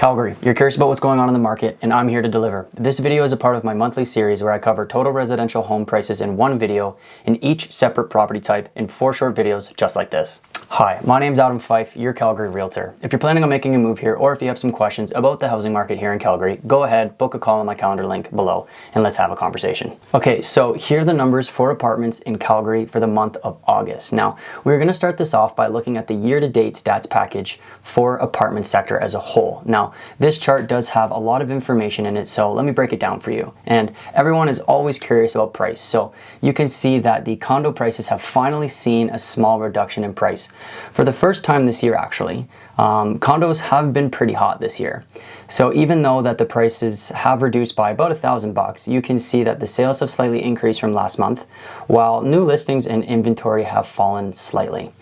Calgary, you're curious about what's going on in the market, and I'm here to deliver. This video is a part of my monthly series where I cover total residential home prices in one video in each separate property type in 4 short videos just like this. Hi, my name's Fyfe, your Calgary Realtor. If you're planning on making a move here, or if you have some questions about the housing market here in Calgary, go ahead, book a call on my calendar link below, and let's have a conversation. Okay, so here are the numbers for apartments in Calgary for the month of August. Now, we're going to start this off by looking at the year-to-date stats package for apartment sector as a whole. Now, this chart does have a lot of information in it, so let me break it down for you. And everyone is always curious about price, so you can see that the condo prices have finally seen a small reduction in price. For the first time this year, actually, condos have been pretty hot this year. So even though that the prices have reduced by about $1,000, you can see that the sales have slightly increased from last month, while new listings and inventory have fallen slightly.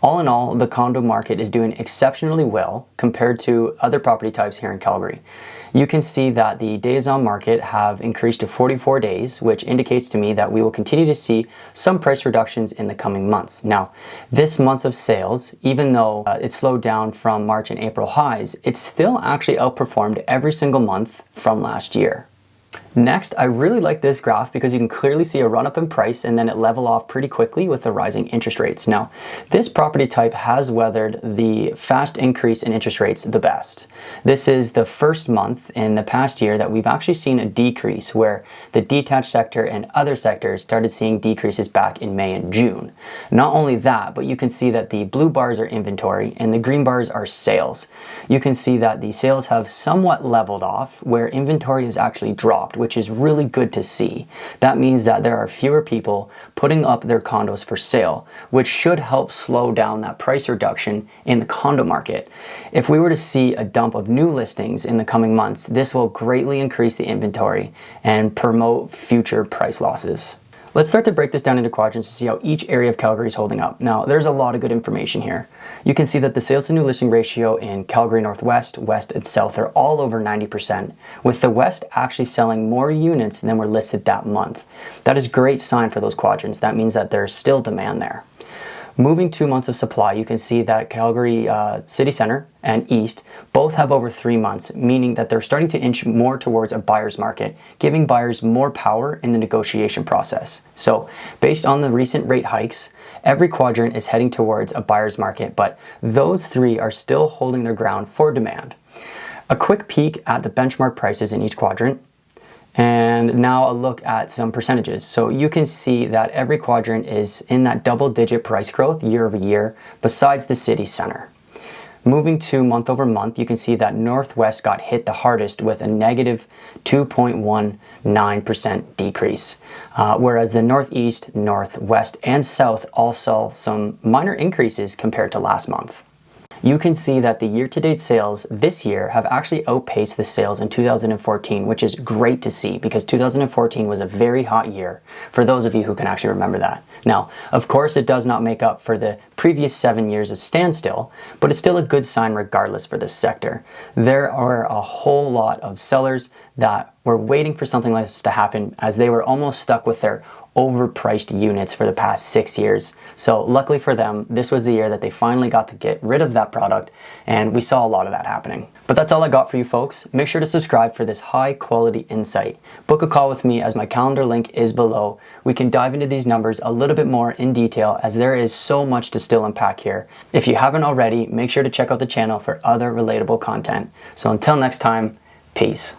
All in all, the condo market is doing exceptionally well compared to other property types here in Calgary. You can see that the days on market have increased to 44 days, which indicates to me that we will continue to see some price reductions in the coming months. Now, this month of sales, even though it slowed down from March and April highs, it still actually outperformed every single month from last year. Next, I really like this graph because you can clearly see a run up in price and then it level off pretty quickly with the rising interest rates. Now, this property type has weathered the fast increase in interest rates the best. This is the first month in the past year that we've actually seen a decrease where the detached sector and other sectors started seeing decreases back in May and June. Not only that, but you can see that the blue bars are inventory and the green bars are sales. You can see that the sales have somewhat leveled off where inventory has actually dropped, which is really good to see. That means that there are fewer people putting up their condos for sale, which should help slow down that price reduction in the condo market. If we were to see a dump of new listings in the coming months, this will greatly increase the inventory and promote future price losses. Let's start to break this down into quadrants to see how each area of Calgary is holding up. Now, there's a lot of good information here. You can see that the sales to new listing ratio in Calgary Northwest, West, and South are all over 90%, with the West actually selling more units than were listed that month. That is a great sign for those quadrants. That means that there's still demand there. Moving 2 months of supply, you can see that Calgary City Center and East both have over 3 months, meaning that they're starting to inch more towards a buyer's market, giving buyers more power in the negotiation process. So, based on the recent rate hikes, every quadrant is heading towards a buyer's market, but those 3 are still holding their ground for demand. A quick peek at the benchmark prices in each quadrant. And now a look at some percentages. So you can see that every quadrant is in that double-digit price growth year over year, besides the city center. Moving to month over month, you can see that Northwest got hit the hardest with a negative 2.19% decrease, whereas the Northeast, Northwest, and South all saw some minor increases compared to last month. You can see that the year-to-date sales this year have actually outpaced the sales in 2014, which is great to see because 2014 was a very hot year for those of you who can actually remember that. Now, of course, it does not make up for the previous 7 years of standstill, but it's still a good sign regardless for this sector. There are a whole lot of sellers that were waiting for something like this to happen as they were almost stuck with their overpriced units for the past 6 years. So luckily for them, this was the year that they finally got to get rid of that product, and we saw a lot of that happening. But that's all I got for you folks. Make sure to subscribe for this high quality insight. Book a call with me as my calendar link is below. We can dive into these numbers a little bit more in detail as there is so much to still unpack here. If you haven't already, make sure to check out the channel for other relatable content. So until next time, peace.